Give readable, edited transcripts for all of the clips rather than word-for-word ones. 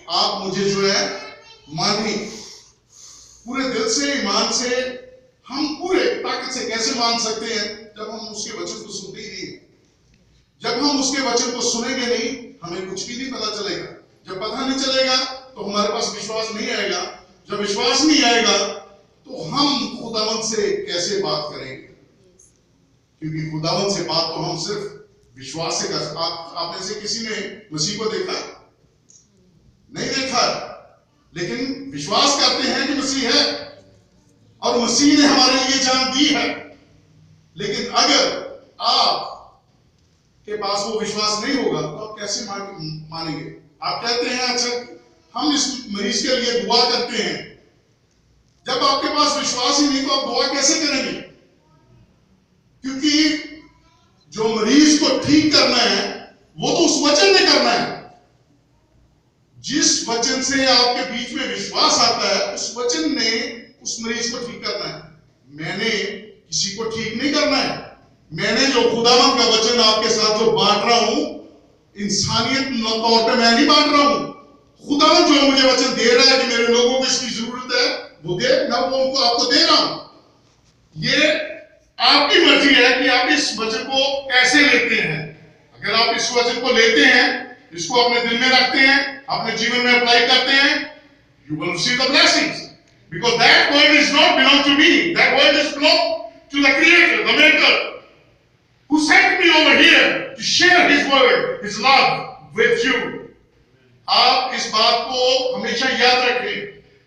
आप मुझे जो है माने पूरे दिल से, ईमान से। हम पूरे ताकत से कैसे मान सकते हैं जब हम उसके वचन को सुनते ही नहीं। जब हम उसके वचन को सुनेंगे नहीं, हमें कुछ भी नहीं पता चलेगा। जब पता नहीं चलेगा तो हमारे पास विश्वास नहीं आएगा। जब विश्वास नहीं आएगा तो हम खुदावंत से कैसे बात करेंगे? क्योंकि खुदावंत से बात तो हम सिर्फ विश्वास से कर। आप में से किसी ने मसीह को देखा? नहीं देखा, लेकिन विश्वास करते हैं कि मसीह है और मसीह ने हमारे लिए जान दी है। लेकिन अगर आप के पास वो विश्वास नहीं होगा तो आप कैसे मानेंगे? आप कहते हैं अच्छा हम इस मरीज के लिए दुआ करते हैं। जब आपके पास विश्वास ही नहीं तो आप दुआ कैसे करेंगे? क्योंकि जो मरीज को ठीक करना है वो तो उस वचन ने करना है। जिस वचन से आपके बीच में विश्वास आता है उस वचन ने उस मरीज को ठीक करना है। मैंने किसी को ठीक नहीं करना है। मैंने जो खुदावंत का वचन आपके साथ जो बांट रहा हूं, इंसानियत तौर पे मैं नहीं बांट रहा हूं। खुदावंत जो मुझे वचन दे रहा है कि मेरे लोगों को इसकी जरूरत है वो दे, मैं वो उनको आपको दे रहा हूं। ये आपकी मर्जी है कि आप इस वचन को कैसे लेते हैं। अगर आप इस वचन को लेते हैं, इसको अपने दिल में रखते हैं, अपने जीवन में अप्लाई करते हैं, you will receive the blessings because that word is not belong to me. That word is belong to the Creator, the Maker, who sent me over here to share His word, His love with you. आप इस बात को हमेशा याद रखें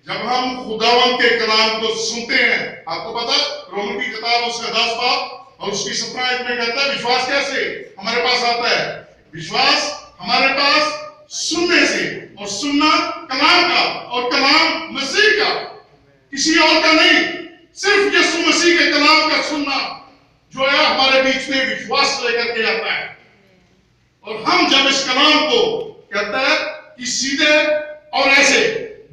जब हम खुदावंत के कलाम को सुनते हैं। आपको पता रोमन की किताब उसका 10 बाब और उसकी 17 आयत में कहता है विश्वास कैसे हमारे पास आता है? विश्वास हमारे पास सुनने से, और सुनना कलाम का, और कलाम मसीह का, किसी और का नहीं। सिर्फ यीशु मसीह के कलाम का सुनना जो है हमारे बीच में विश्वास लेकर के आता है। और हम जब इस कलाम को कहता है कि सीधे और ऐसे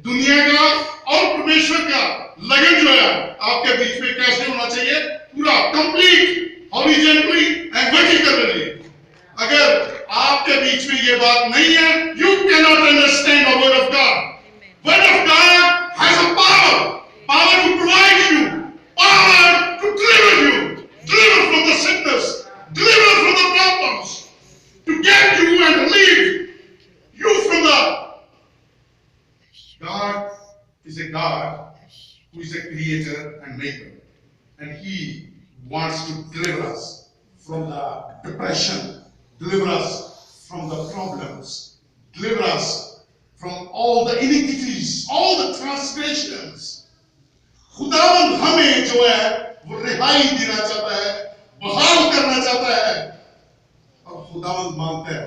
दुनिया का और परमेश्वर का लगन जो है आपके बीच में कैसे होना चाहिए? पूरा कंप्लीट हॉरिजॉन्टली एंड वर्टिकली। अगर आपके बीच में ये बात नहीं है, you can not understand the word of God. Word of God has a power to provide you, power to deliver you, deliver from the sickness, deliver from the problems, to get you and relieve you from the. God is a God who is a creator and maker, and He wants to deliver us from the depression, deliver us from the problems, deliver us from all the iniquities, all the transgressions. खुदावंद हमें जो है वो रिहाई देना चाहता है, बहाल करना चाहता है, और खुदावंद मांगता है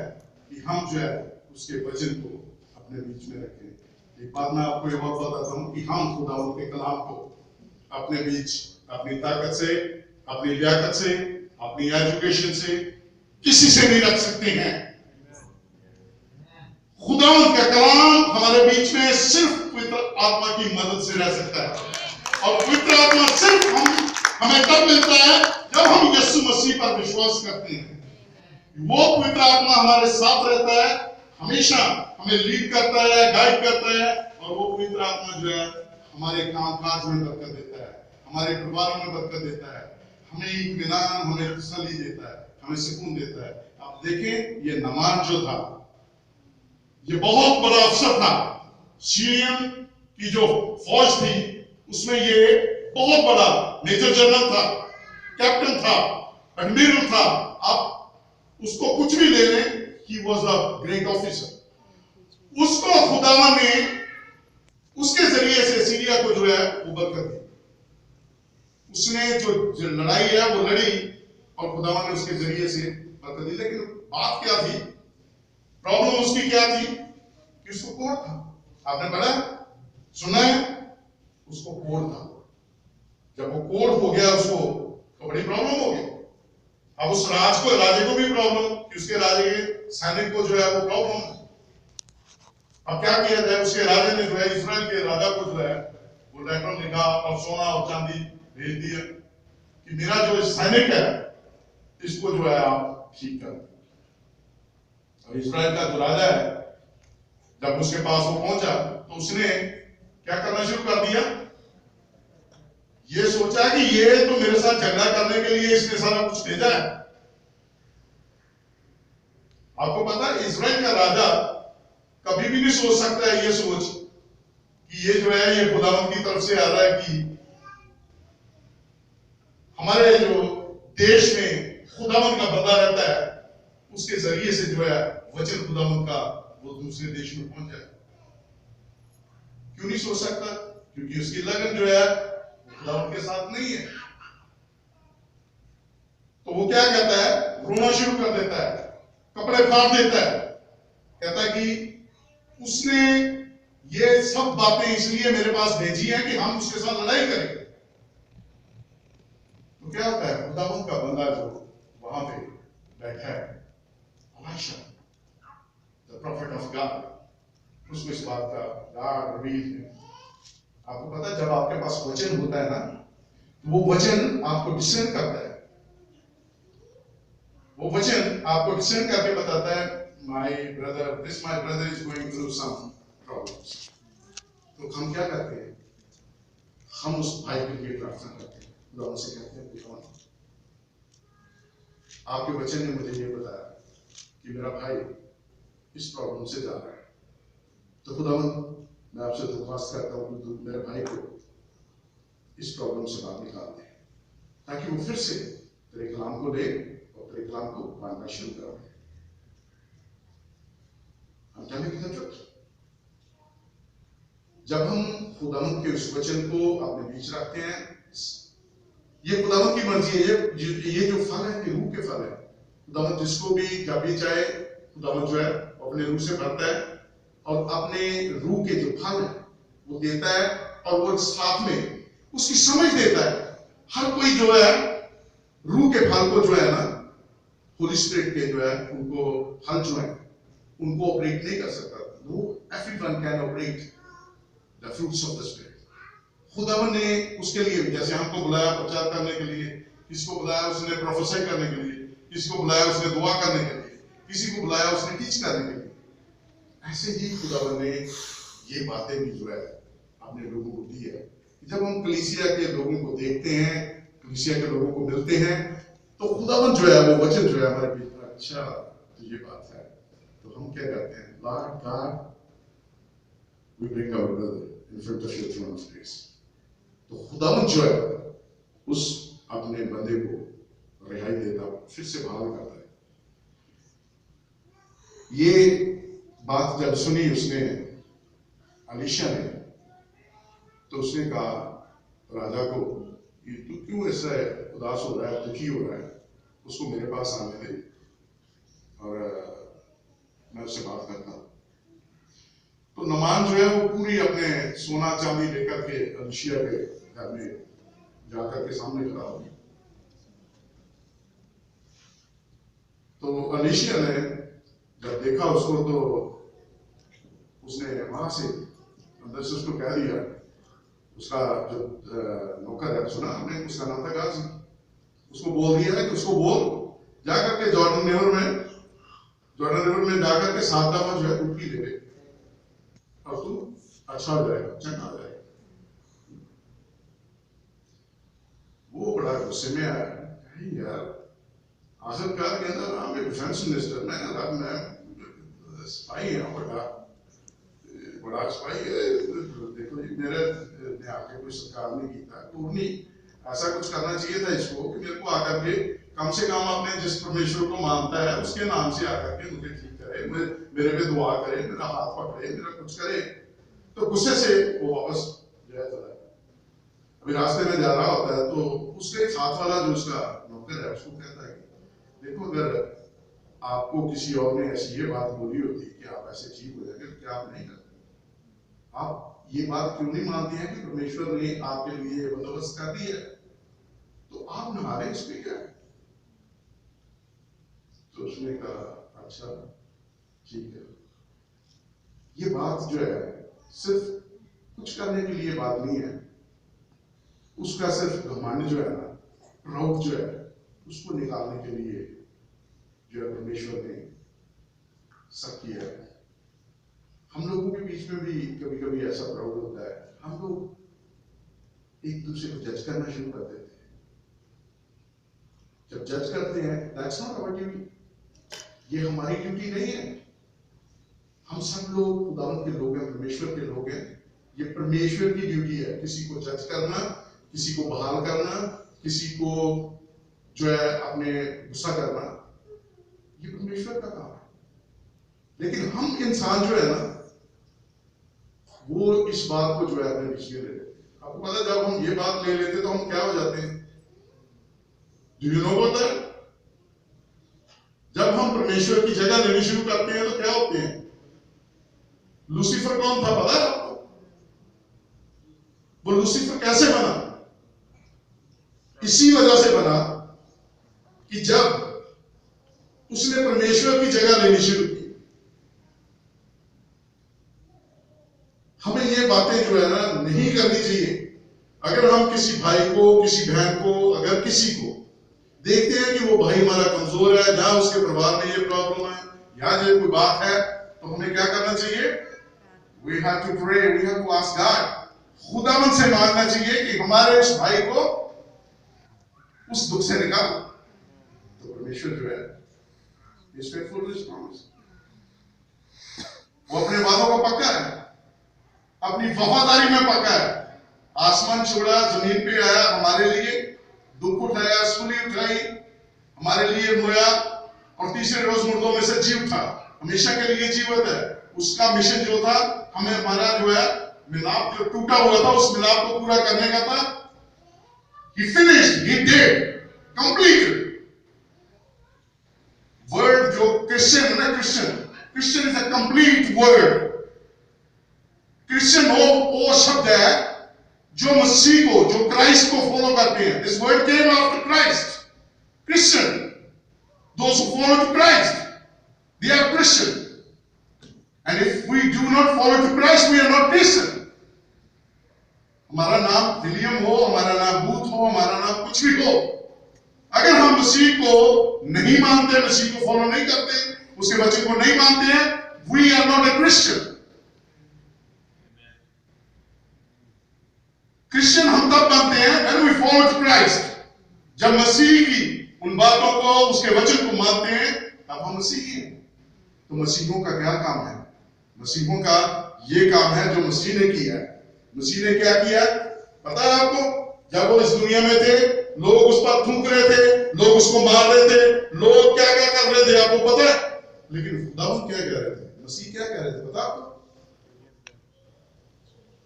कि हम जो है उसके वचन को अपने बीच में रखें। एक बात मैं आपको ये बात बताता हूँ कि हम खुदावंद के कलाम को अपने बीच अपनी ताकत से, अपनी लियाकत से, अपनी एजुकेशन से किसी से नहीं रख सकते हैं। खुदावंद का कलाम हमारे बीच में सिर्फ पवित्र आत्मा की मदद से रह सकता है, और पवित्र आत्मा सिर्फ हमें तब मिलता है जब हम यीशु मसीह पर विश्वास करते हैं। वो पवित्र आत्मा हमारे साथ रहता है, हमेशा हमें लीड करता है, गाइड करता है, और वो पवित्र आत्मा जो है हमारे काम काज में बरकत देता है, हमारे परिवारों में बरकत देता है, हमें इत्मीनान, हमें तसल्ली देता है, हमें सुकून देता है। आप देखें ये नामान जो था ये बहुत बड़ा अफसर था। सीरियन की जो फौज थी उसमें ये बहुत बड़ा मेजर जनरल था, कैप्टन था, एडमिरल था। आप उसको कुछ भी ले लें, he was a great officer. उसको खुदावन ने उसके जरिए से सीरिया को जो है वो बरकत दी। उसने जो लड़ाई है वो लड़ी और खुदावन ने उसके जरिए से बरकत दी। लेकिन बात क्या थी, प्रॉब्लम उसकी क्या थी कि उसको कोढ़ था। आपने पढ़ा, सुना है, उसको कोढ़ था। जब वो कोढ़ हो गया उसको तो बड़ी प्रॉब्लम हो गई। अब उस राजे को भी प्रॉब्लम कि उसके राजे के सैनिक को जो है वो प्रॉब्लम है। अब क्या किया जाए? उसके राजे ने जो है इस्राएल के राजा को जो है वो लेटर लिखा और सोना और चांदी भेज दिया कि मेरा जो सैनिक है इसको जो है आप ठीक कर। और इस्राएल का जो राजा है जब उसके पास वो पहुंचा तो उसने क्या करना शुरू कर दिया? ये सोचा कि ये तो मेरे साथ झगड़ा करने के लिए इसने सारा कुछ भेजा है। आपको पता है इजराइल का राजा कभी भी नहीं सोच सकता है ये सोच कि ये जो है ये खुदावंद की तरफ से आ रहा है कि हमारे जो देश में खुदावंद का बंदा रहता है उसके जरिए से जो है वचन खुदावंद का वो दूसरे देश में पहुंच जाए। क्यों नहीं सोच सकता? क्योंकि उसकी लगन जो है खुदावंद के साथ नहीं है। तो वो क्या कहता है? रोना शुरू कर देता है, कपड़े फाड़ देता है, कहता है कि उसने ये सब बातें इसलिए मेरे पास भेजी हैं कि हम उसके साथ लड़ाई करें। तो क्या होता है? खुदावंद का बंदा जो वहां पे बैठा है, Elisha, the profit of God, उसको इस बात का गॉड रिवील है। आपको पता है जब आपके पास वचन होता है ना, वो वचन आपको डिसेंड करता है। वो वचन आपको डिसेंड करके बताता है my brother is going through some problems. तो हम क्या करते हैं? हम उस भाई के लिए प्रार्थना करते हैं, खुदा से कहते हैं खुदा आपके वचन ने मुझे ये बताया कि मेरा भाई इस प्रॉब्लम से जा रहा है। तो खुदावंद मैं आपसे दरख्वास्त करता हूँ कि मेरे भाई को इस प्रॉब्लम से बाहर निकाल दे, ताकि वो फिर से तेरे कलाम को ले और तेरे कलाम को मानना शुरू कर दे। हम telling you the truth। जब हम खुदावंद के उस वचन को अपने बीच रखते हैं, ये खुदावंद की मर्जी है। ये जो फल है कि रूह के फल है। खुदावंद जिसको भी जब भी चाहे खुदावंद जो है अपने रूह से भरता है और अपने रूह के जो फल है वो देता है, और वो साथ में उसकी समझ देता है। हर कोई जो है रूह के फल को जो है ना, होली स्पिरिट के जो है उनको फल जो है उनको ऑपरेट नहीं कर सकता। No everyone can operate the fruits of the spirit. खुदावंद ने उसके लिए, जैसे हमको बुलाया प्रचार करने के लिए, किसको बुलाया उसने प्रोफेसर करने के लिए, किसको बुलाया उसने दुआ करने के लिए, किसी को बुलाया उसने टीच करने के लिए, ऐसे ही खुदावंद ने ये बातें भी जो है अपने लोगों को दी है। जब हम कलीसिया के लोगों को देखते हैं, कलीसिया के लोगों को मिलते हैं, तो खुदावंद जो है वो वचन जो है हमारे बीच में, अच्छा तो ये बात है, तो हम क्या करते हैं? Lord God we bring our brother in front of your throne of grace. तो खुदावंद जो है उस अपने बंदे को रिहाई देता, फिर से बहाल करता है। ये बात जब सुनी उसने, एलीशा ने, तो उसने कहा राजा को कि तू क्यों ऐसा उदास हो रहा है, दुखी हो रहा है, उसको मेरे पास आने दे और मैं उससे बात करता हूं। तो नमान जो है वो पूरी अपने सोना चांदी लेकर के एलीशा के घर में जाकर के सामने खड़ा हो गया। तो एलीशा ने जब देखा उसको, तो उसने वहां से अंदर से उसको कह दिया, उसका जो नौकर है, सुना हमने, उसका नाम था गाजी, उसको बोल दिया है कि उसको बोल जाकर के जॉर्डन रिवर में जाकर के 7 दफा जो है डुबकी ले ले और तू अच्छा हो जाएगा, चंगा हो जाएगा। वो बड़ा गुस्से में आया, यार आखिरकार के अंदर नाम डिफेंस मिनिस्टर, मैं स्पाई है, बड़ा स्पाई है, देखो जी मेरे ने आके कोई सरकार नहीं किया, तो नहीं ऐसा कुछ करना चाहिए था इसको कि मेरे को आकर के कम से कम अपने जिस परमेश्वर को मानता है उसके नाम से आकर के मुझे ठीक करे, मेरे पे दुआ करे, मेरा हाथ पकड़े, मेरा कुछ करे। तो गुस्से से वो वापस जो है चला। अभी रास्ते में जा रहा होता है तो उसके साथ वाला जो उसका नौकर है उसको कहता है कि देखो अगर आपको किसी और ने ऐसी ये बात बोली होती कि आप ऐसे ठीक हो जाएंगे तो क्या आप नहीं करते? आप ये बात क्यों नहीं मानते हैं कि परमेश्वर ने आपके लिए बंदोबस्त कर दिया है, तो आप नहारे इस पे क्या है? तो उसने कहा अच्छा ठीक है। ये बात जो है सिर्फ कुछ करने के लिए बात नहीं है, उसका सिर्फ घमंड जो है ना, प्राउड जो है, उसको निकालने के लिए जो है परमेश्वर ने सब किया है। हम लोगों के बीच में भी कभी कभी ऐसा प्रॉब्लम होता है, हम लोग एक दूसरे को जज करना शुरू कर देते हैं। जब जज करते हैं, दैट्स नॉट आवर ड्यूटी, ये हमारी ड्यूटी नहीं है। हम सब लोग खुदावंद के लोग हैं, परमेश्वर के लोग हैं। ये परमेश्वर की ड्यूटी है किसी को जज करना, किसी को बहाल करना, किसी को जो है अपने गुस्सा करना, ये परमेश्वर का काम है। लेकिन हम इंसान जो है ना, वो इस बात को जो है अपने बीच में ले लेते हैं। आपको पता है, जब हम ये बात ले लेते तो हम क्या हो जाते हैं? Do you know about that? जब हम परमेश्वर की जगह लेनी शुरू करते हैं तो क्या होते हैं? लूसीफर कौन था पता है आपको? वो लूसीफर कैसे बना? इसी वजह से बना कि जब उसने परमेश्वर की जगह लेनी शुरू की। हमें ये बातें जो है ना नहीं करनी चाहिए। अगर हम किसी भाई को, किसी बहन को, अगर किसी को देखते हैं कि वो भाई हमारा कमजोर है, या उसके परिवार में ये प्रॉब्लम है, या ये कोई बात है, तो हमें क्या करना चाहिए? We have to pray, we have to ask God. खुदावन से मांगना चाहिए कि हमारे उस भाई को उस दुख से निकाल। तो परमेश्वर जो है is faithful to his promise. वो अपने वादों को पक्का है, अपनी वफादारी में पक्का है। आसमान छोड़ा, जमीन पे आया, हमारे लिए दुख उठाया, सूली उठाई, हमारे लिए मोया, और तीसरे रोज मुर्दों में से जी उठा, हमेशा के लिए जीवित है। उसका मिशन जो था, हमें हमारा जो है मिलाप जो टूटा हुआ था, उस मिलाप को पूरा करने का था। He finished, he did, completed. Word जो क्रिश्चियन है ना, Christian is a complete word. Christian वो शब्द है जो मसीह को, जो क्राइस्ट को फॉलो करते हैं। This word came after Christ. Christian, those who follow to Christ, they are Christian. And if we do not follow to Christ, we are not Christian. हमारा नाम विलियम हो, हमारा नाम बूथ हो, हमारा नाम कुछ भी हो, अगर हम मसीह को नहीं मानते, मसीह को फॉलो नहीं करते, उसके वचन को नहीं मानते हैं, we are not a Christian. Christian हम तब बनते हैं when we follow to Christ, जब मसीह की उन बातों को, उसके वचन को मानते हैं, तब हम मसीही हैं। तो मसीहों का क्या काम है? मसीहों का ये काम है जो मसीह ने किया है। मसीह ने क्या किया पता है आपको? जब वो इस दुनिया में थे, लोग उस पर थूक रहे थे, लोग उसको मार रहे थे, लोग क्या क्या कर रहे थे, आपको पता है? लेकिन खुदावंद क्या कह रहे थे? मसीह क्या कह रहे थे पता आपको?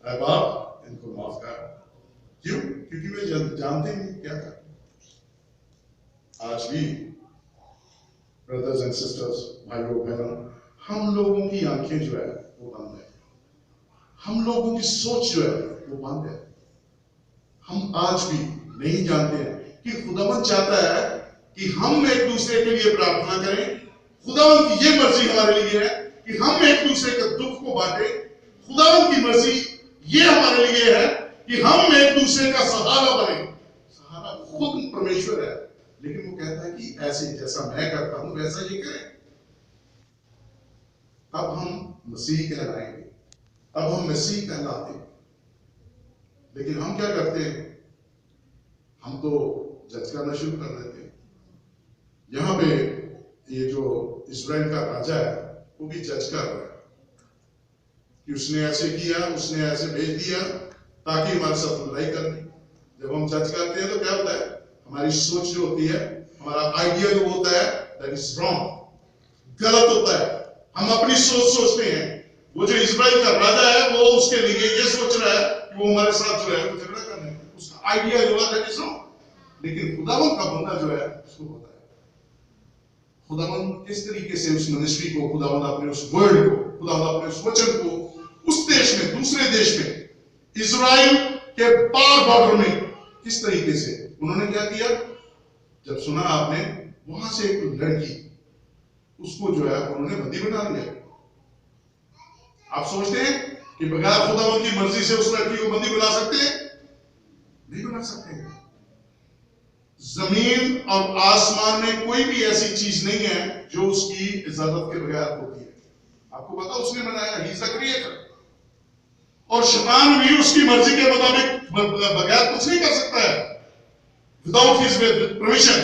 ऐ बाप, इनको माफ कर। क्यों? क्योंकि वे जानते नहीं क्या कर। आज भी ब्रदर्स एंड सिस्टर्स, भाइयों बहनों, हम लोगों की आंखें जो है वो बंद है, हम लोगों की सोच जो है वो बंद है। हम आज भी नहीं जानते हैं कि खुदावंद चाहता है कि हम एक दूसरे के लिए प्रार्थना करें। खुदावंद की ये मर्जी हमारे लिए है कि हम एक दूसरे के दुख को बांटे। खुदावंद की मर्जी ये हमारे लिए है कि हम एक दूसरे का सहारा बने। सहारा खुद परमेश्वर है, लेकिन वो कहता है कि ऐसे जैसा मैं करता हूं वैसा ये करें। अब हम मसीह कहलाएंगे, अब हम मसीह कहलाते हैं। लेकिन हम क्या करते हैं? हम तो जज करना शुरू कर देते हैं। यहां पे ये जो इस्राएल का राजा है वो भी जज कर रहा है कि उसने ऐसे किया, उसने ऐसे भेज दिया ताकि हमारे साथ लड़ाई कर दी। जब हम जज करते हैं तो क्या होता है? हमारी सोच जो होती है, हमारा आइडिया जो होता है, दैट इज रॉन्ग, गलत होता है। हम अपनी सोच सोचते हैं। वो जो इस्राएल का राजा है वो उसके लिए ये सोच रहा है कि वो हमारे साथ जो है झगड़ा करने है, उसका आइडिया जो है दैट इज रॉन्ग। लेकिन खुदावंद का बंदा जो है उसको होता है खुदावंद किस तरीके से उस मिनिस्ट्री को, खुदावंद अपने उस वर्ड को, खुदावंद अपने उस वचन को उस देश में, दूसरे देश में, इजराइल के पार बॉर्डर में किस तरीके से उन्होंने क्या किया? जब सुना आपने, वहां से एक लड़की, उसको जो है उन्होंने बंदी बना लिया। आप सोचते हैं कि बगैर खुदावंद की मर्जी से उस लड़की को बंदी बना सकते हैं? नहीं बना सकते। जमीन और आसमान में कोई भी ऐसी चीज नहीं है जो उसकी इजाजत के बगैर होती है। आपको पता उसने बनाया, ही इज द क्रिएटर। और शैतान भी उसकी मर्जी के मुताबिक बगैर कुछ नहीं कर सकता है, विदाउट हिज परमिशन।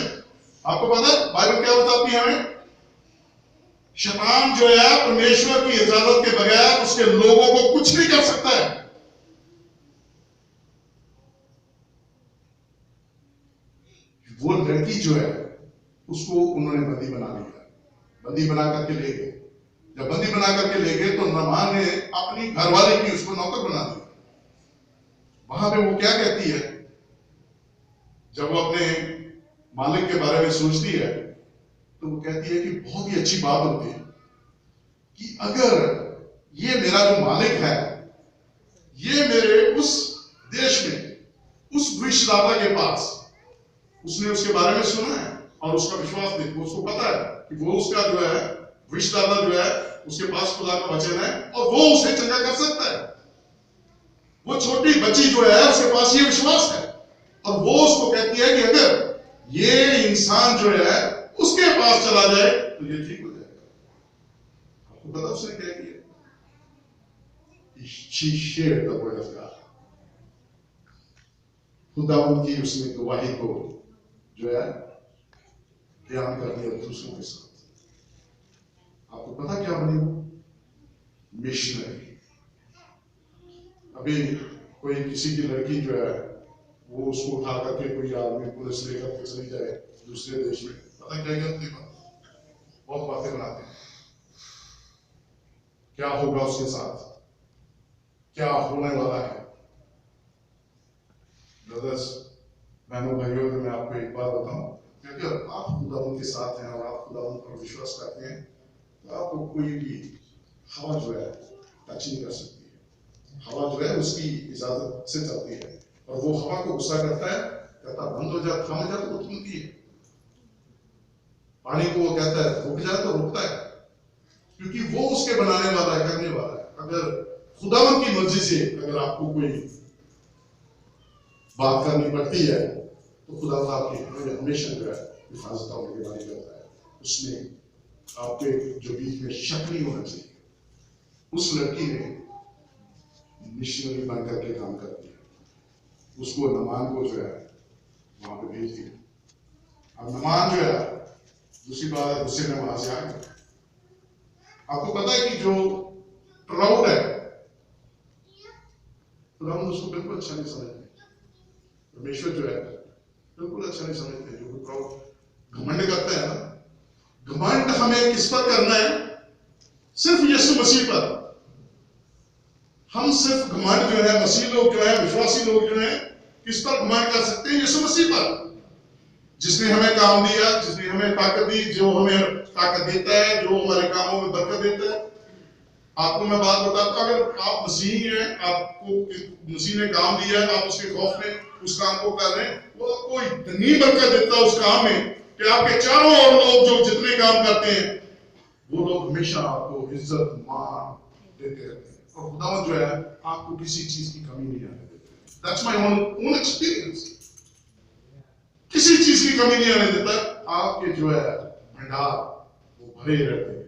आपको पता है बाइबल क्या बताती है हमें? शैतान जो है परमेश्वर की इजाजत के बगैर उसके लोगों को कुछ नहीं कर सकता है। वो लड़की जो है उसको उन्होंने बंदी बना लिया, बंदी बना करके ले गए। जब बंदी बना करके ले गए तो नामान ने अपनी घरवाले की उसको नौकर बना दिया। वहां पे वो क्या कहती है, जब वो अपने मालिक के बारे में सोचती है तो वो कहती है कि बहुत ही अच्छी बात होती है कि अगर ये मेरा जो मालिक है ये मेरे उस देश में उस भविष्यदाता के पास, उसने उसके बारे में सुना है और उसका विश्वास देखो, उसको पता है कि वो उसका जो है भविष्यदाता जो है उसके पास खुदा का वचन है और वो उसे चंगा कर सकता है। वो छोटी बच्ची जो है उसके पास ये विश्वास है और वो उसको कहती है कि अगर ये इंसान जो है उसके पास चला जाए तो ये ठीक हो जाएगा। आपको पता उसने क्या किया? She shared the word of God. खुदावंद की उसने गवाही को जो है बयान कर दिया दूसरों के साथ। आपको पता क्या बनी वो? मिशनरी। अभी कोई किसी की लड़की जो है वो उसको उठा करके कोई आदमी पुलिस लेकर के चली जाए दूसरे देश में, पता क्या करते हैं? बहुत बातें बनाते हैं, क्या होगा उसके साथ, क्या होने वाला है। ब्रदर्स, बहनों भाइयों, मैं आपको एक बात बताऊं, क्योंकि आप खुदावंद के साथ हैं और आप खुदावंद पर विश्वास करते हैं तो आपको कोई भी हवा जो है टच नहीं कर सकती है। हवा जो है उसकी इजाजत से चलती है और वो हवा को गुस्सा करता है, कहता बंद हो जा, थम जा तो वो थमती है। पानी को वो कहता है रुक जा तो रुकता है, क्योंकि वो उसके बनाने वाला है, करने वाला है। अगर खुदावंद की मर्जी से अगर आपको कोई बात करनी पड़ती है तो खुदा आपकी हमेशा जो है हिफाजत होने के बारे में करता है। उसमें आपके जो बीच में शक नहीं होना चाहिए। उस लड़की ने मिशनरी बनकर के काम कर दिया, उसको नमान को जो है वहां पे भेज दिया। अब नमान जो है दूसरी बात है गुस्से में वहां से आ गया। आपको पता है कि जो प्राउड है खुदावंद उसको बिल्कुल अच्छा नहीं समझते। परमेश्वर जो है बिल्कुल अच्छा नहीं समझते। जो प्राउड घमंड करता है ना, घमंड हमें किस पर करना है? सिर्फ यीशु मसीह पर। हम सिर्फ घमंड जो है, मसीह लोग जो है, विश्वासी लोग जो है, किस पर घमंड कर सकते हैं? यीशु मसीह पर, जिसने हमें काम दिया, जिसने हमें ताकत दी, जो हमें ताकत देता है, जो हमारे कामों में बरकत देता है। आपको मैं बात बताता हूं, अगर आप मसीह हैं, आपको मसीह ने काम दिया है, आप उसके खौफ में उस काम को कर रहे हैं, वो आपको इतनी बरकत देता है उस काम में कि आपके चारों ओर लोग जो जितने काम करते हैं वो लोग हमेशा आपको इज्जत मान देते रहते हैं। और खुदावंद जो है आपको किसी चीज की कमी नहीं आने देते। That's my own experience. किसी चीज की कमी नहीं आने देता। आपके जो है भंडार वो भरे रहते हैं,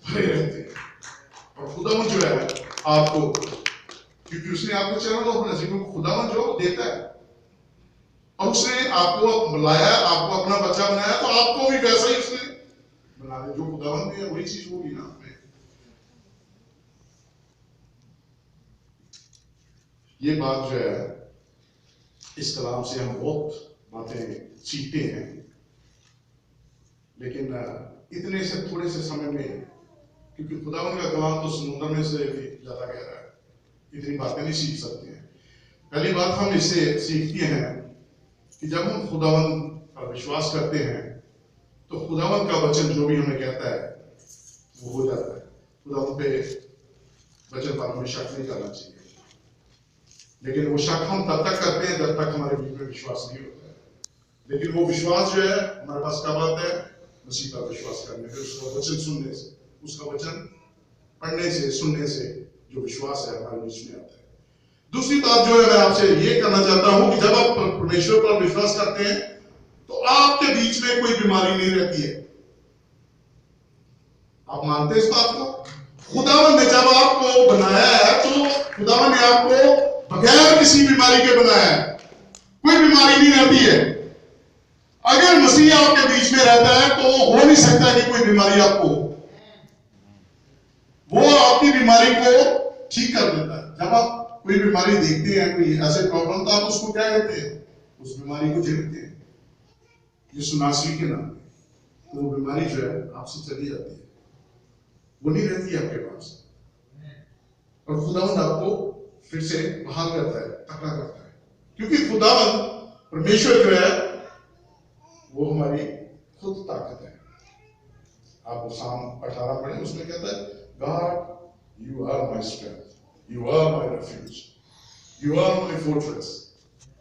भरे रहते हैं। और खुदावंद जो है आपको, क्योंकि उसने आपको चैनल ओपन है, क्योंकि खुदावंद जो देता है और उसने आपको बुलाया, आपको अपना बच्चा बनाया, तो आपको भी वैसा ही उसने बना दिया। जो खुदावंद है वही चीज होगी ना। ये बात जो है इस कलाम से हम बहुत बातें सीखते हैं, लेकिन इतने से थोड़े से समय में, क्योंकि खुदावंद का कलाम तो समुद्र में से भी ज्यादा गहरा है, इतनी बातें नहीं सीख सकते हैं। पहली बात हम इससे सीखते हैं कि जब हम खुदावंद पर विश्वास करते हैं तो खुदावंद का वचन जो भी हमें कहता है वो हो जाता है। खुदावंद पे वचन पर हमें शक नहीं करना चाहिए, लेकिन वो शक हम तब तक करते हैं जब तक हमारे बीच में विश्वास नहीं होता है। लेकिन वो विश्वास जो है हमारे पास कब आता है? मसीह पर विश्वास करने से, उसका वचन सुनने से, उसका वचन पढ़ने से, सुनने से जो विश्वास है हमारे बीच में आता है। दूसरी बात जो है मैं आपसे ये करना चाहता हूं कि जब आप परमेश्वर पर विश्वास करते हैं तो आपके बीच में कोई बीमारी नहीं रहती है। आप मानते हैं इस बात को? खुदावन ने जब आपको बनाया है तो खुदावन ने आपको बगैर किसी बीमारी के बनाया है। कोई बीमारी नहीं रहती है। अगर मसीह आपके बीच में रहता है तो हो नहीं सकता कि कोई बीमारी आपको हो। वो आपकी बीमारी को ठीक कर देता है। जब आप कोई बीमारी देखते हैं, कोई ऐसे प्रॉब्लम, तो आप उसको क्या कहते हैं? उस बीमारी को झेलते हैं यीशु नासरी के नाम पे। तो वो बीमारी जो है आपसे चली जाती है, वो नहीं रहती है आपके पास। और खुदावंद आपको फिर से बहाल करता है, तकड़ा करता है, क्योंकि खुदावंद परमेश्वर जो है वो हमारी खुद ताकत है। आप साम 18 पढ़ें, उसमें कहता है God, you are my strength, you are my refuge, you are my fortress,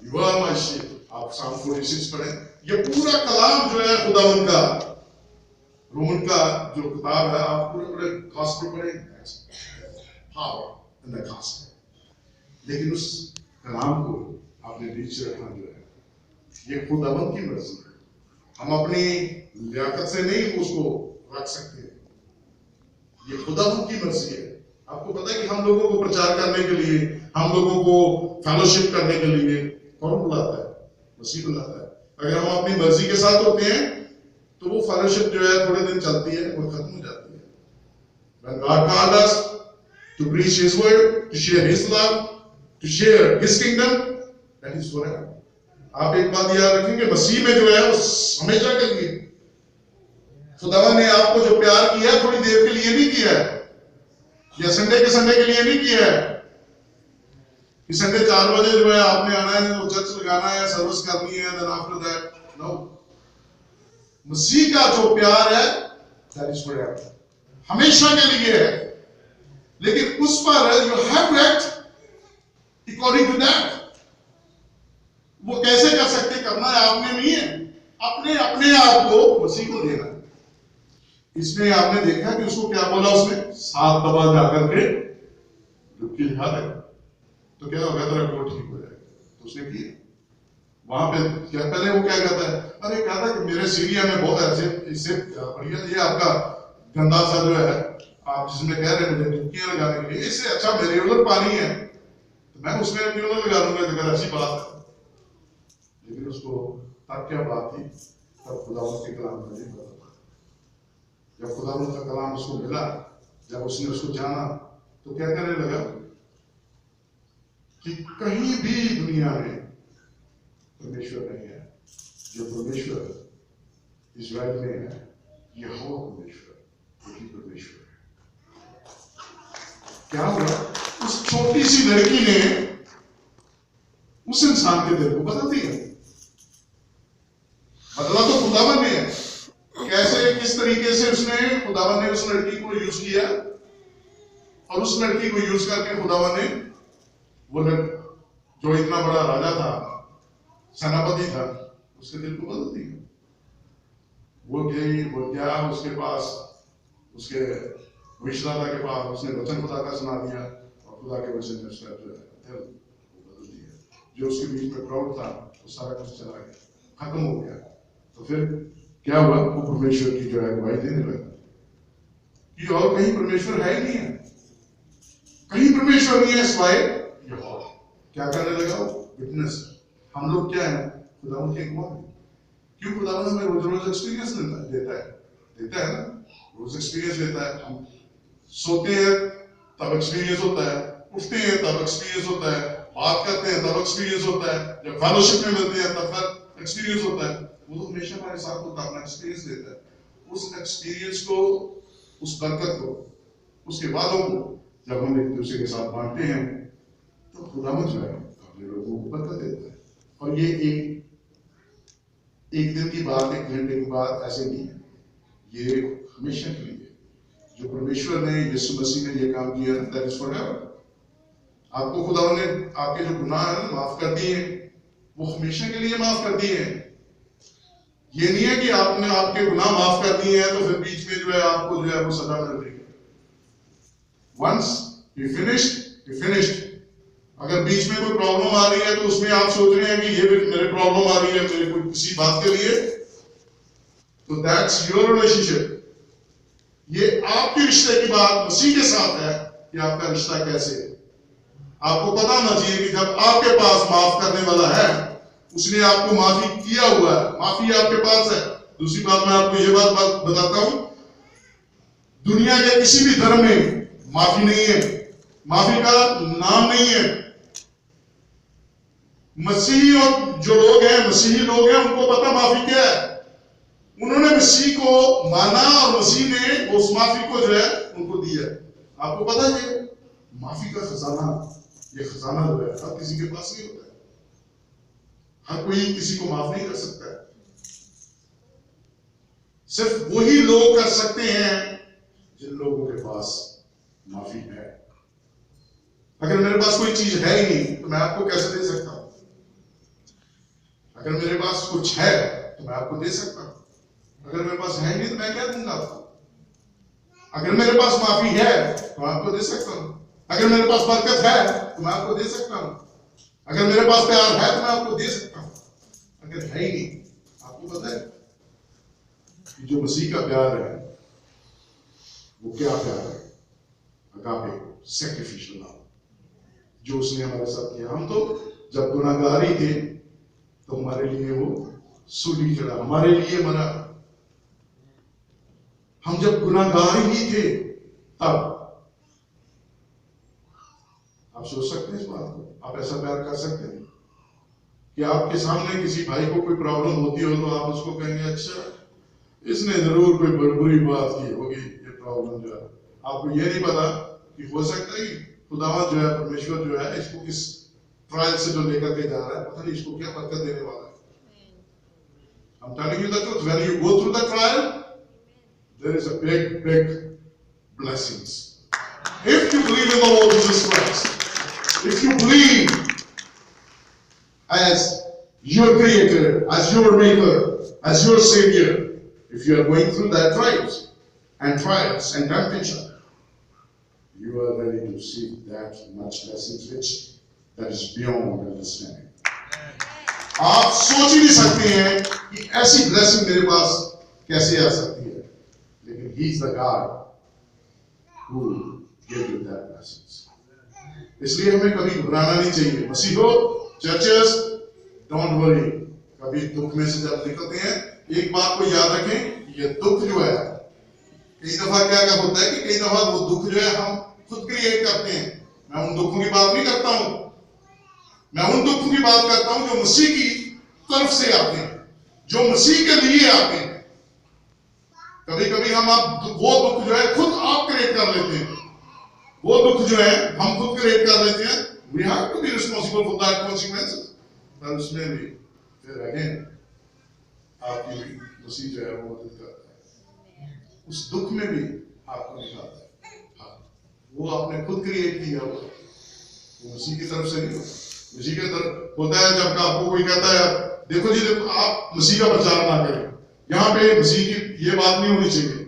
you are my shield। आप साम 46 पढ़ें। ये पूरा कलाम जो है खुदावंद का, रोमन का जो किताब है, आप पूरे गॉस्पेल पढ़ें, पावर इन द गॉस्पेल। लेकिन उस कलाम को आपने बीच रखना जो है, ये खुदावंद की मर्जी है। हम अपनी लियाकत से नहीं उसको रख सकते। ये खुदावंद की मर्जी है। आपको पता है कि हम लोगों को प्रचार करने के लिए, हम लोगों को फेलोशिप करने के लिए कौन बुलाता है? मसीह बुलाता है। अगर हम अपनी मर्जी के साथ होते हैं तो वो फेलोशिप जो है थोड़े दिन चलती है और खत्म हो जाती है। When God called us to preach His word, to share His love, to share His kingdom, that is forever। आप एक बात याद रखेंगे, मसीह में जो है वो हमेशा के लिए। खुदावंद ने आपको जो प्यार किया थोड़ी देर के लिए नहीं किया है, या संडे के लिए नहीं किया है कि संडे 4 बजे जो है आपने आना है, वो चर्च लगाना है, सर्विस करनी है, देन आफ्टर दैट नो। मसीह का जो प्यार है दैट इज फॉरएवर, हमेशा के लिए है। लेकिन उस पर you have to act according to that. वो कैसे कर सकते? करना है आपने, नहीं है, अपने आप को मसीह को देना है। इसमें आपने देखा कि उसको क्या बोला उसने? 7 दफा जाकर के डुबकी लगा दे तो क्या होगा? तेरा कोट ठीक हो जाएगा। तो उसने किया। वहां पे क्या पहले वो क्या कहता है? अरे कहता कि मेरे सीरिया में बहुत अच्छे, इससे बढ़िया ये आपका गंदा सा जो है आप जिसमें कह रहे हैं मुझे डुबकियां लगाने के लिए, इससे अच्छा मेरे उधर पानी है तो मैं उसमें अपनी उधर लगा दूंगा, अगर अच्छी बात है। लेकिन उसको तब क्या बात थी? तब खुदावंद के कलाम का नहीं पता। जब खुदावंद का कलाम उसको मिला, जब उसने उसको जाना, तो क्या करने लगा कि कहीं भी दुनिया में परमेश्वर नहीं है। जो परमेश्वर इज़राइल में है, यहोवा परमेश्वर, वही परमेश्वर है। क्या हुआ? उस छोटी सी लड़की ने उस इंसान के दिल को बदल दिया। बदला तो खुदावंद ने है। कैसे, किस तरीके से उसने, खुदावंद ने उस लड़की को यूज किया, और उस लड़की को यूज करके खुदावंद ने वो जो इतना बड़ा राजा था, सेनापति था, उसके दिल को बदल दिया। वो गई, वो गया उसके पास, उसके भविष्यदाता के पास, उसने वचन खुदा का सुना दिया, और खुदा के वचन ने उसका जो दिल बदल दिया। जो उसके बीच में क्राउड था वो सारा कुछ चला गया, खत्म हो गया। तो फिर क्या हुआ? वो परमेश्वर की जो है गवाही देने लगा कि और कहीं परमेश्वर है ही नहीं है, कहीं परमेश्वर नहीं है सिवाय यहोवा। क्या करने लगा? विटनेस। हम लोग क्या है? खुदावंद के गवाह हैं। क्यों? खुदावंद हमें रोज रोज एक्सपीरियंस देता है ना, रोज एक्सपीरियंस देता है। हम सोते हैं तब एक्सपीरियंस होता है, उठते हैं तब एक्सपीरियंस होता है, बात करते हैं तब एक्सपीरियंस होता है, जब फेलोशिप में मिलते हैं तब फिर एक्सपीरियंस होता है। वो तो हमेशा हमारे साथ होता है, अपना एक्सपीरियंस देता है। उस एक्सपीरियंस को, उस बरकत को, उसके वादों को जब हम एक दूसरे के साथ बांटते हैं तो खुदावंद जो है अपने लोगों को बरकत देता है। और ये एक दिन की बात, एक घंटे की बात ऐसे नहीं है, ये हमेशा के लिए। जो परमेश्वर ने, यीशु मसीह ने ये काम किया, दैट इज फॉरएवर। आपको खुदावंद ने आपके जो गुनाह है माफ कर दिए, वो हमेशा के लिए माफ कर दिए हैं। ये नहीं है कि आपने आपके गुनाह माफ कर दिए हैं तो फिर बीच में जो है आपको जो है वो सजा मिल रही है। Once you finished. अगर बीच में कोई प्रॉब्लम आ रही है तो उसमें आप सोच रहे हैं कि ये मेरे प्रॉब्लम आ रही है मेरे कोई किसी बात के लिए, तो दैट्स योर रिलेशनशिप। ये आपके रिश्ते की बात मसीह के साथ है कि आपका रिश्ता कैसे है। आपको पता होना चाहिए कि जब आपके पास माफ करने वाला है, उसने आपको माफी किया हुआ है, माफी आपके पास है। दूसरी बात मैं आपको ये बात बताता हूं, दुनिया के किसी भी धर्म में माफी नहीं है, माफी का नाम नहीं है। मसीही और जो लोग हैं, मसीही लोग हैं, उनको पता माफी क्या है। उन्होंने मसीह को माना और मसीह ने उस माफी को जो है उनको दिया। आपको पता है माफी का खजाना, ये खजाना जो है हर किसी के पास नहीं होता है। हर कोई किसी को माफ नहीं कर सकता है। सिर्फ वही लोग कर सकते हैं जिन लोगों के पास माफी है। अगर मेरे पास कोई चीज है ही नहीं तो मैं आपको कैसे दे सकता हूं? अगर मेरे पास कुछ है तो मैं आपको दे सकता हूं। अगर मेरे पास है नहीं तो मैं क्या दूंगा आपको? अगर मेरे पास माफी है तो मैं आपको दे सकता हूं। अगर मेरे पास बरकत है तो मैं आपको दे सकता हूं। अगर मेरे पास प्यार है तो मैं आपको दे सकता हूं। अगर है ही नहीं, आपको पता है कि जो मसीह का प्यार है वो क्या प्यार है? अगापे, सैक्रिफिशियल लव, जो उसने हमारे साथ किया। हम तो जब गुनाहगार ही थे तो हमारे लिए वो सूली चढ़ा, हमारे लिए मरा। हम जब गुनाहगार ही थे तब। आप सोच सकते हैं इस बात को? आप ऐसा प्यार कर सकते हैं कि आपके सामने किसी भाई को कोई प्रॉब्लम होती हो तो आप उसको कहेंगे अच्छा इसने जरूर कोई बुरी बात की होगी, ये प्रॉब्लम जो है। आपको ये नहीं पता कि हो सकता है कि खुदावंद जो है, परमेश्वर जो है, इसको किस ट्रायल से जो लेकर के जा रहा है, पता नहीं इसको क्या बरकत देने वाला है। I'm telling you the truth. When you go through the trial, there is a big blessings. If you believe in the Lord Jesus Christ, if you believe as your creator, as your maker, as your savior, if you are going through that trials and temptation, you are ready to receive that much blessings which that is beyond understanding. आप सोच ही नहीं सकते हैं कि ऐसी blessing मेरे पास कैसे आ सकती है, लेकिन He is the God who gave you that blessings. इसलिए हमें कभी घबराना नहीं चाहिए। मसीहो, चर्चेस, डोंट वरी। कभी दुख में से जब निकलते हैं, एक बात को याद रखें, ये दुख जो है, कई दफा क्या होता है कि कई दफा वो दुख जो है हम खुद क्रिएट करते हैं। मैं उन दुखों की बात नहीं करता हूं, मैं उन दुखों की बात करता हूं जो मसीह की तरफ से आते हैं, जो मसीह के लिए आते हैं। कभी कभी हम वो दुख जो है खुद आप क्रिएट कर लेते हैं। वो दुख जो है हम खुद क्रिएट कर लेते हैं। We have to be responsible for that consequences. पर उसमें भी फिर अगेन आपकी मसीह जो है वो मदद करता है, उस दुख में भी आपको निकालता है। वो आपने खुद क्रिएट किया हुआ, वो मसीह की तरफ से नहीं होता। मसीह की तरफ होता है जब आपको कोई कहता है देखो जी, देखो आप मसीह का प्रचार ना करें, यहाँ पे मसीह की ये बात नहीं होनी चाहिए।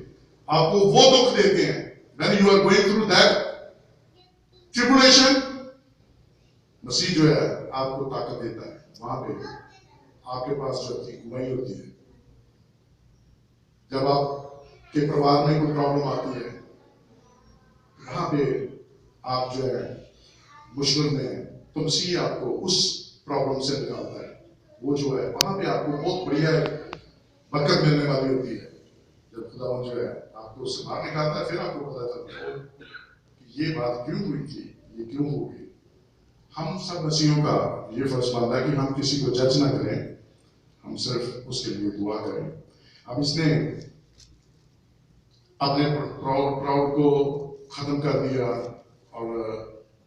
आपको वो दुख देते हैं when you are going through that tribulation, मसीह जो है आपको ताकत देता है। वहां पे आपके पास जो गवाही होती है, जब आपके परिवार में कोई प्रॉब्लम आती है, वहां पे आप जो है मुश्किल में है, तो मसीह आपको उस प्रॉब्लम से निकालता है। वो जो है वहां पे आपको बहुत बढ़िया बरकत मिलने वाली होती है। जब खुदावंद जो है आपको उससे बाहर निकालता है, फिर आपको पता चलता है कि ये बात क्यों हुई थी, ये क्यों हो गई। हम सब मसीहों का ये फर्ज बनता है कि हम किसी को जज ना करें, हम सिर्फ उसके लिए दुआ करें। अब इसने अपने प्राउड को खत्म कर दिया और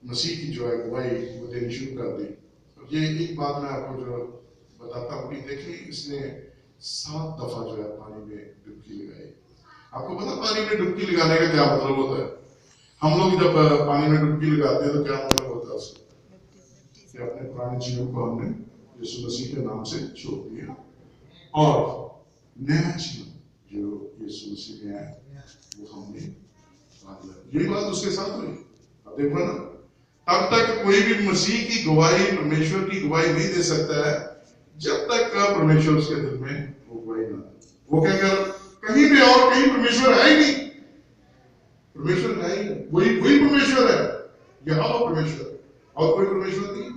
मसीह की जो है गवाही वो देनी शुरू कर दी। ये एक बात मैं आपको जो बताता हूँ कि देखिए, इसने 7 दफा जो है पानी में डुबकी लगाई। आपको पता पानी में डुबकी लगाने का क्या मतलब होता है? हम लोग जब पानी में डुबकी लगाते हैं तो क्या मतलब होता है उसका? कि अपने पुराने जीवन को हमने यीशु मसीह के नाम से छोड़ दिया और नया जीवन जो यीशु मसीह में है वो हमने पा लिया। यही बात उसके साथ हुई। अब देखो ना, तब तक कोई भी मसीह की गवाही, परमेश्वर की गवाही नहीं दे सकता है जब तक परमेश्वर उसके दिल में वो गवाही ना। वो क्या कर, कहीं भी और कहीं परमेश्वर है ही नहीं, परमेश्वर है ही, वही वही परमेश्वर है, यहाँ वो परमेश्वर, और कोई परमेश्वर नहीं।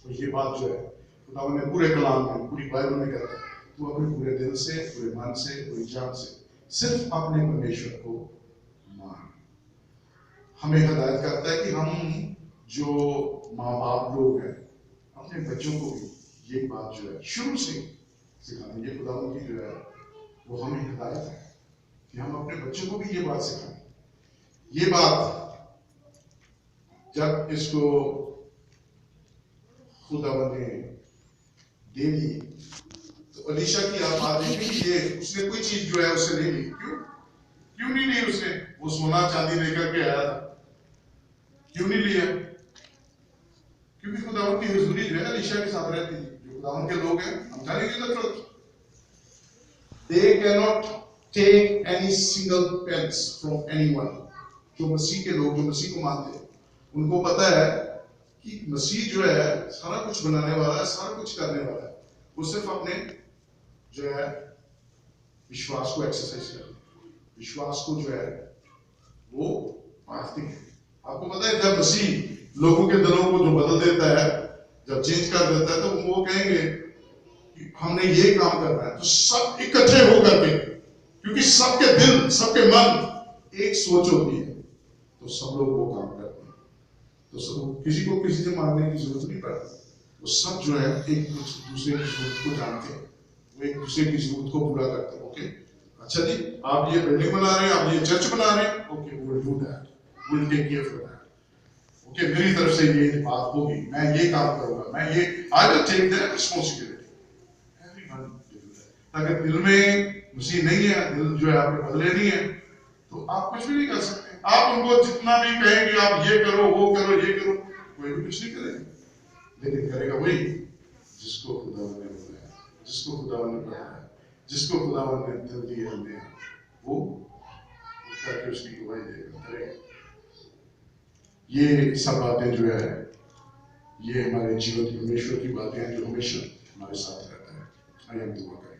तो ये बात जो है खुदा ने पूरे कलाम में, पूरी बाइबल में कहता है, तू अपने पूरे दिल से, पूरे मन से, पूरी जान से सिर्फ अपने परमेश्वर को मान। हमें हिदायत करता है कि हम जो माँ बाप लोग हैं अपने बच्चों को भी ये बात जो है शुरू से सिखाएं। ये खुदा की जो है वो हमें हिदायत है कि हम अपने बच्चों को भी ये बात सिखाएं। ये बात जब इसको खुदा ने दे दी तो अलीशा की आप बात देखिए कि ये उसने कोई चीज जो है उससे नहीं ली। क्यों नहीं ली उसने? वो सोना चांदी लेकर के आया था, क्यों नहीं लिया? क्योंकि खुदावन की हुजूरी जो है अलीशा के साथ रहती थी। जो खुदावन के लोग हैं, हम जानेंगे the truth, they cannot take any single pence from anyone। जो मसीह के लोग, जो मसीह को मानते हैं, उनको पता है कि मसीह जो है सारा कुछ बनाने वाला है, सारा कुछ करने वाला है। वो सिर्फ अपने जो है विश्वास को एक्सरसाइज करते हैं, विश्वास को जो है वो बांटते हैं। आपको पता है जब मसीह लोगों के दिलों को जो बदल देता है, जब चेंज कर देता है, तो वो कहेंगे कि हमने ये काम करना है, तो सब इकट्ठे होकर के, क्योंकि सबके दिल, सबके मन एक सोच होती है, तो सब लोग वो काम करते हैं। तो सब किसी को किसी से मांगने की जरूरत नहीं पड़ती। वो सब जो है एक दूसरे की जरूरत को जानते हैं, वो एक दूसरे की जरूरत को पूरा करते हैं। ओके, अच्छा जी, आप ये बिल्डिंग बना रहे हैं, आप ये चर्च बना रहे हैं, okay, will do that, will take care for that. Okay, मेरी तरफ से ये बात होगी, मैं ये काम करूंगा, मैं ये, I will take that responsibility. Everyone will do that. अगर दिल में मसीह नहीं है, दिल जो है आपके बदले नहीं है, तो आप कुछ भी नहीं कर सकते। आप उनको जितना भी कहेंगे आप ये करो, वो करो, ये करो, कोई भी कुछ नहीं करेगा। लेकिन करेगा वही जिसको खुदावन ने बुलाया, जिसको खुदावन ने बुलाया, जिसको खुदावन ने दिल दिया हमने, वो करके उसकी गवाही देगा, करेगा। ये सब बातें जो है ये हमारे जीवन परमेश्वर की बातें हैं जो हमेशा हमारे साथ रहता है। आइए हम दुआ करें।